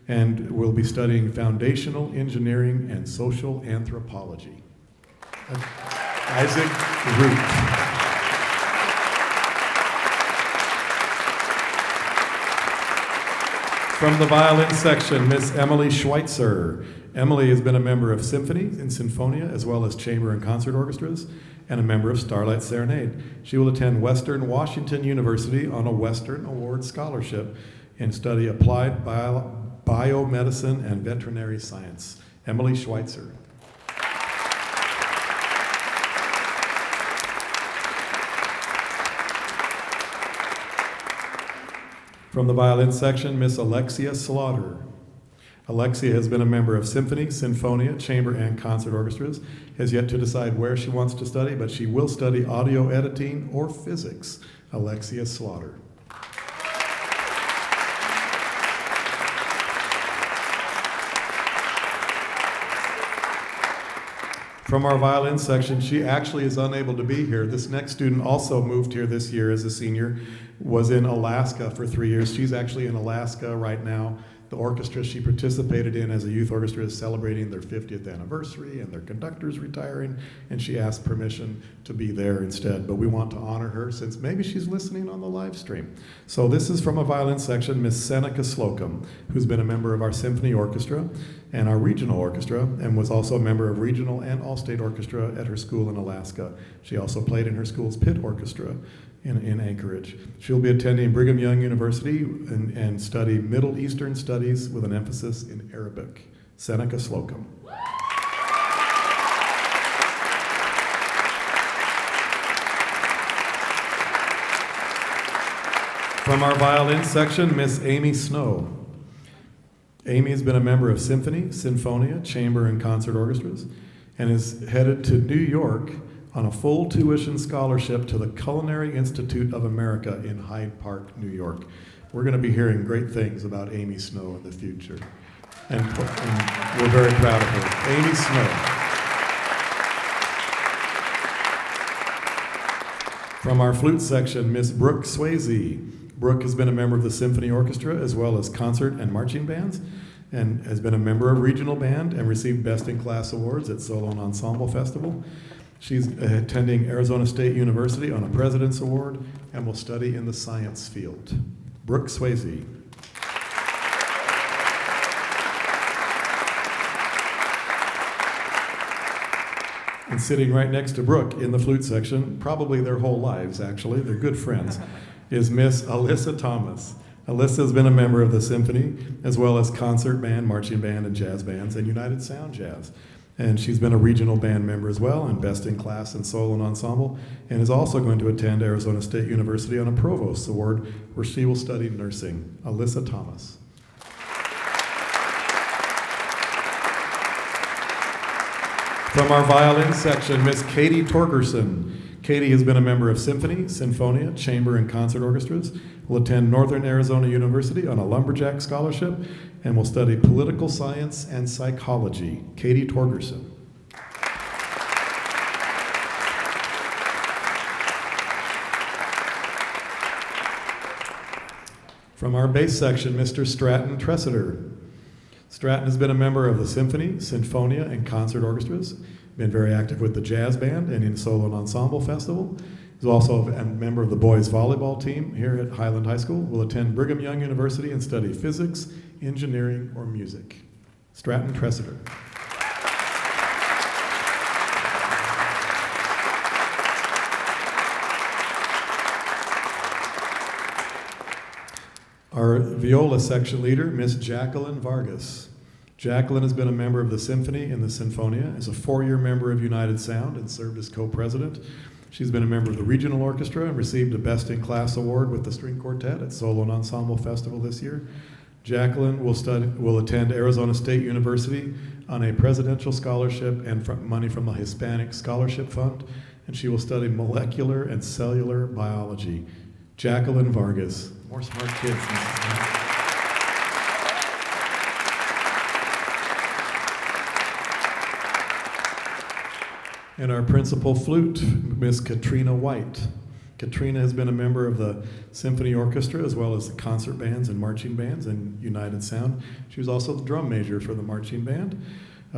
and will be studying foundational engineering and social anthropology. Isaac Root. From the violin section, Miss Emily Schweitzer. Emily has been a member of symphony and sinfonia, as well as chamber and concert orchestras, and a member of Starlight Serenade. She will attend Western Washington University on a Western Award Scholarship and study applied biomedicine and veterinary science. Emily Schweitzer. From the violin section, Miss Alexia Slaughter. Alexia has been a member of symphony, sinfonia, chamber, and concert orchestras, has yet to decide where she wants to study, but she will study audio editing or physics. Alexia Slaughter. From our violin section, she actually is unable to be here. This next student also moved here this year as a senior, was in Alaska for 3 years. She's actually in Alaska right now. The orchestra she participated in as a youth orchestra is celebrating their 50th anniversary, and their conductor's retiring, and she asked permission to be there instead. But we want to honor her since maybe she's listening on the live stream. So this is from a violin section, Miss Seneca Slocum, who's been a member of our symphony orchestra and our regional orchestra, and was also a member of regional and all-state orchestra at her school in Alaska. She also played in her school's pit orchestra in Anchorage. She'll be attending Brigham Young University and study Middle Eastern Studies with an emphasis in Arabic. Seneca Slocum. From our violin section, Miss Amy Snow. Amy has been a member of symphony, sinfonia, chamber, and concert orchestras, and is headed to New York on a full tuition scholarship to the Culinary Institute of America in Hyde Park, New York. We're going to be hearing great things about Amy Snow in the future, and we're very proud of her. Amy Snow. From our flute section, Miss Brooke Swayze. Brooke has been a member of the symphony orchestra as well as concert and marching bands, and has been a member of regional band and received Best in Class awards at Solo and Ensemble Festival. She's attending Arizona State University on a President's Award and will study in the science field. Brooke Swayze. And sitting right next to Brooke in the flute section, probably their whole lives actually, they're good friends, is Miss Alyssa Thomas. Alyssa has been a member of the symphony as well as concert band, marching band, and jazz bands, and United Sound Jazz. And she's been a regional band member as well, and Best in Class and Solo and Ensemble, and is also going to attend Arizona State University on a Provost's Award, where she will study nursing. Alyssa Thomas. From our violin section, Miss Katie Torgerson. Katie has been a member of symphony, sinfonia, chamber, and concert orchestras, will attend Northern Arizona University on a lumberjack scholarship, and will study political science and psychology. Katie Torgerson. From our bass section, Mr. Stratton Tressiter. Stratton has been a member of the symphony, sinfonia, and concert orchestras, been very active with the jazz band and in Solo and Ensemble Festival. He's also a member of the boys volleyball team here at Highland High School, will attend Brigham Young University and study physics, engineering, or music. Stratton Tressiter. Our viola section leader, Miss Jacqueline Vargas. Jacqueline has been a member of the symphony and the sinfonia, is a 4-year member of United Sound and served as co-president. She's been a member of the regional orchestra and received a Best in Class award with the string quartet at Solo and Ensemble Festival this year. Jacqueline will attend Arizona State University on a presidential scholarship and money from the Hispanic Scholarship Fund, and she will study molecular and cellular biology. Jacqueline Vargas. More smart kids. And our principal flute, Miss Katrina White. Katrina has been a member of the symphony orchestra as well as the concert bands and marching bands and United Sound. She was also the drum major for the marching band.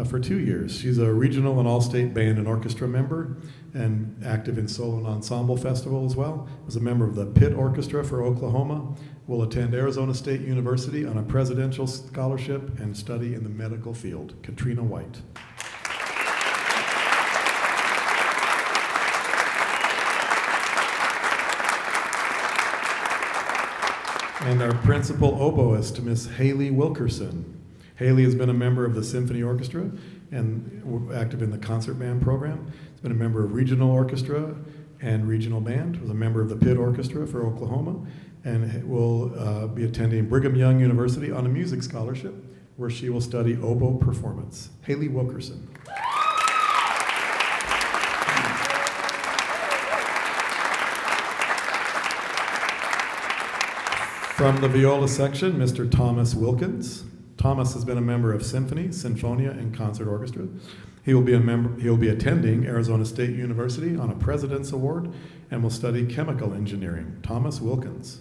for 2 years. She's a regional and all-state band and orchestra member and active in solo and ensemble festival as well. Was a member of the Pitt Orchestra for Oklahoma. Will attend Arizona State University on a presidential scholarship and study in the medical field. Katrina White. And our principal oboist, Miss Haley Wilkerson. Haley has been a member of the Symphony Orchestra and active in the concert band program. Has been a member of regional orchestra and regional band. Was a member of the Pitt Orchestra for Oklahoma, and will be attending Brigham Young University on a music scholarship where she will study oboe performance. Haley Wilkerson. From the viola section, Mr. Thomas Wilkins. Thomas has been a member of Symphony, Sinfonia, and Concert Orchestra. He will be attending Arizona State University on a President's Award and will study chemical engineering. Thomas Wilkins.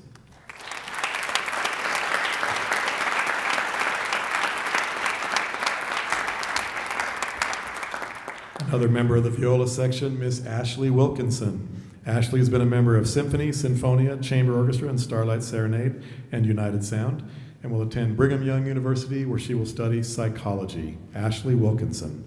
Another member of the viola section, Miss Ashley Wilkinson. Ashley has been a member of Symphony, Sinfonia, Chamber Orchestra, and Starlight Serenade and United Sound, and will attend Brigham Young University where she will study psychology. Ashley Wilkinson.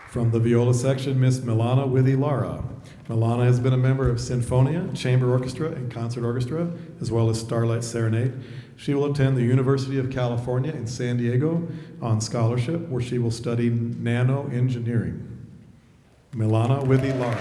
From the viola section, Miss Milana Withy Lara. Milana has been a member of Sinfonia, Chamber Orchestra, and Concert Orchestra, as well as Starlight Serenade. She will attend the University of California in San Diego on scholarship, where she will study nano engineering. Milana Withy Lara.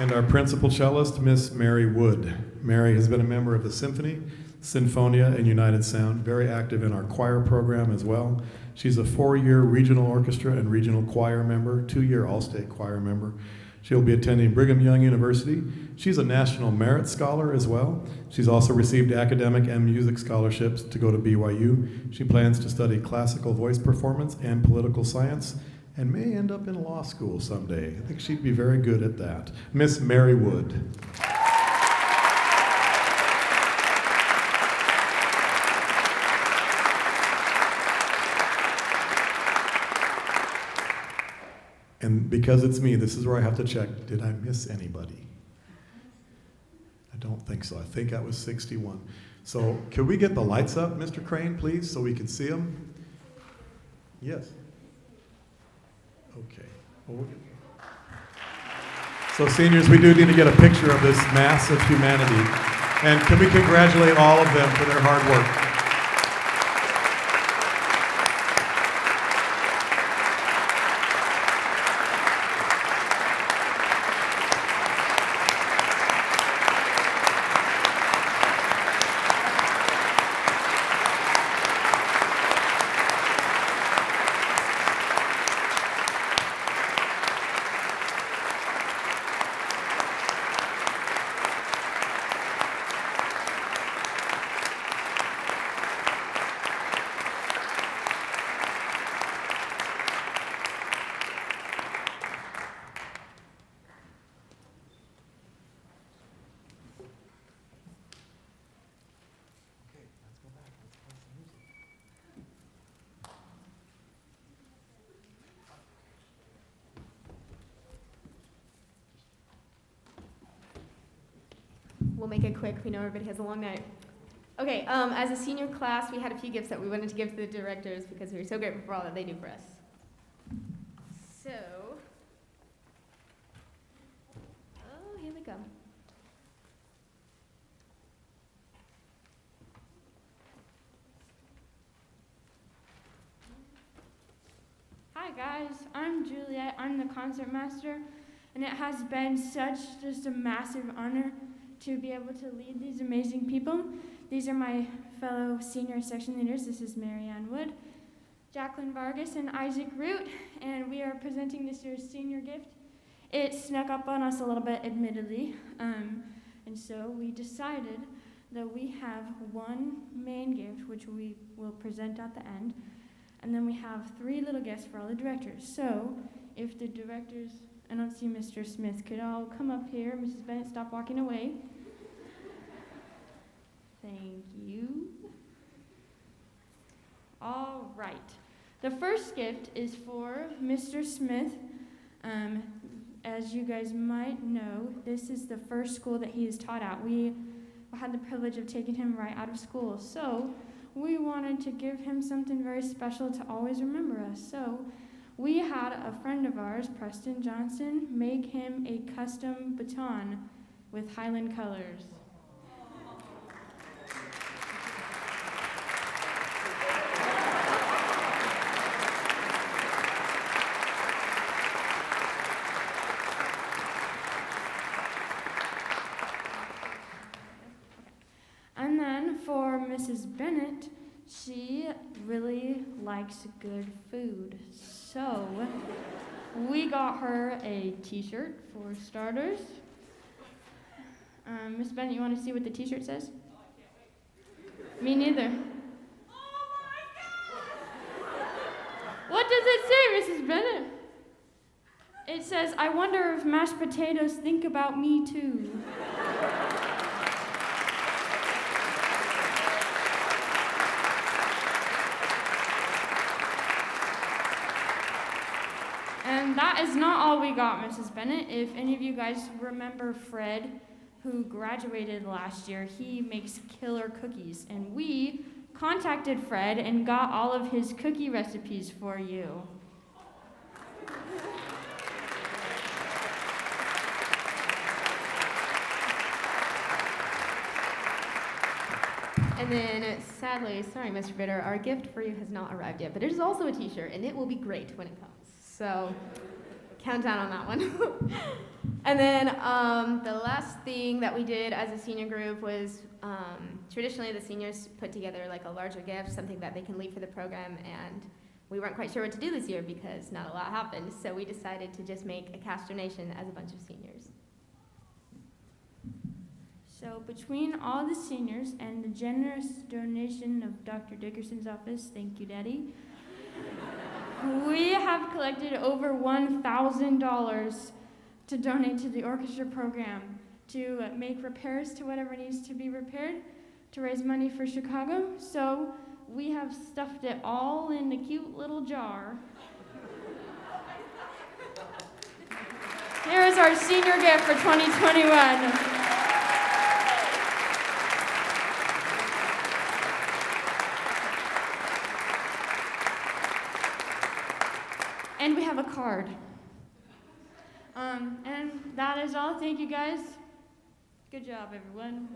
And our principal cellist, Miss Mary Wood. Mary has been a member of the Symphony, Sinfonia, and United Sound, very active in our choir program as well. She's a 4-year regional orchestra and regional choir member, 2-year all-state choir member. She'll be attending Brigham Young University. She's a National Merit Scholar as well. She's also received academic and music scholarships to go to BYU. She plans to study classical voice performance and political science and may end up in law school someday. I think she'd be very good at that. Miss Mary Wood. And because it's me, this is where I have to check. Did I miss anybody? I don't think so. I think that was 61. So could we get the lights up, Mr. Crane, please, so we can see them? Yes. Okay. Well, so seniors, we do need to get a picture of this mass of humanity. And can we congratulate all of them for their hard work? We'll make it quick. We know everybody has a long night. Okay, as a senior class, we had a few gifts that we wanted to give to the directors because we were so grateful for all that they do for us. So, here we go. Hi guys, I'm Juliet. I'm the concert master, and it has been such just a massive honor to be able to lead these amazing people. These are my fellow senior section leaders. This is Marianne Wood, Jacqueline Vargas, and Isaac Root, and we are presenting this year's senior gift. It snuck up on us a little bit, admittedly, and so we decided that we have one main gift, which we will present at the end, And then we have 3 little gifts for all the directors. So if the directors, I don't see Mr. Smith, could all come up here. Mrs. Bennett, stop walking away. Thank you. All right. The first gift is for Mr. Smith. As you guys might know, this is the first school that he has taught at. We had the privilege of taking him right out of school. So we wanted to give him something very special to always remember us. So we had a friend of ours, Preston Johnson, make him a custom baton with Highland colors. And then for Mrs. Bennett, she really likes good food. So we got her a t-shirt for starters. Miss Bennett, you want to see what the t-shirt says? Oh, I can't wait. Me neither. Oh my God! What does it say, Mrs. Bennett? It says, I wonder if mashed potatoes think about me too. And that is not all we got, Mrs. Bennett. If any of you guys remember Fred, who graduated last year, he makes killer cookies. And we contacted Fred and got all of his cookie recipes for you. And then, sadly, sorry, Mr. Bitter, our gift for you has not arrived yet, but it is also a t-shirt, and it will be great when it comes. So, count down on that one. And then, the last thing that we did as a senior group was, traditionally the seniors put together like a larger gift, something that they can leave for the program, and we weren't quite sure what to do this year because not a lot happened, so we decided to just make a cash donation as a bunch of seniors. So between all the seniors and the generous donation of Dr. Dickerson's office, thank you, Daddy, we have collected over $1,000 to donate to the orchestra program, to make repairs to whatever needs to be repaired, to raise money for Chicago. So we have stuffed it all in a cute little jar. Here is our senior gift for 2021. And we have a card. And that is all. Thank you, guys. Good job, everyone.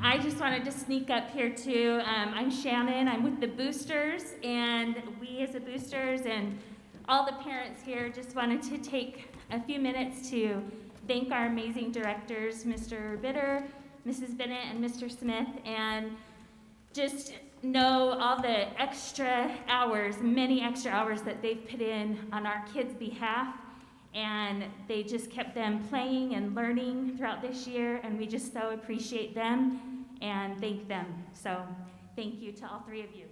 I just wanted to sneak up here too. I'm Shannon. I'm with the Boosters, and we as the Boosters and all the parents here just wanted to take a few minutes to thank our amazing directors, Mr. Bitter, Mrs. Bennett, and Mr. Smith, and just know all the extra hours, many extra hours that they've put in on our kids' behalf, and they just kept them playing and learning throughout this year, and we just so appreciate them and thank them. So thank you to all 3 of you.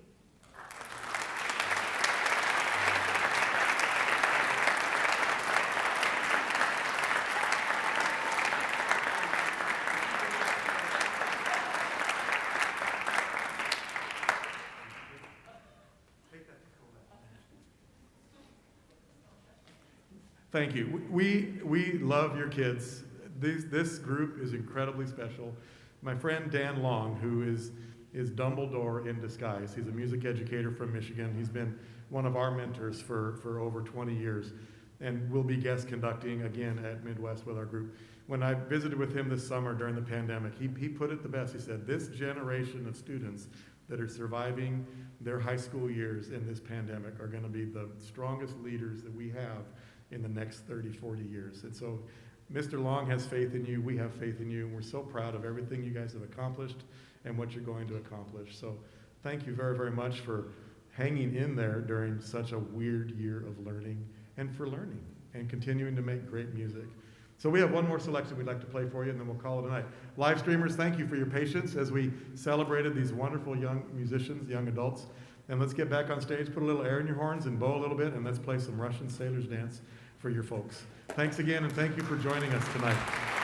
Thank you. We love your kids. This group is incredibly special. My friend Dan Long, who is Dumbledore in disguise. He's a music educator from Michigan. He's been one of our mentors for over 20 years and will be guest conducting again at Midwest with our group. When I visited with him this summer during the pandemic, he put it the best. He said, this generation of students that are surviving their high school years in this pandemic are going to be the strongest leaders that we have in the next 30, 40 years. And so Mr. Long has faith in you, we have faith in you, and we're so proud of everything you guys have accomplished and what you're going to accomplish. So thank you very, very much for hanging in there during such a weird year of learning and for learning and continuing to make great music. So we have one more selection we'd like to play for you, and then we'll call it a night. Live streamers, thank you for your patience as we celebrated these wonderful young musicians, young adults. And let's get back on stage, put a little air in your horns and bow a little bit, and let's play some Russian Sailor's Dance for your folks. Thanks again, and thank you for joining us tonight.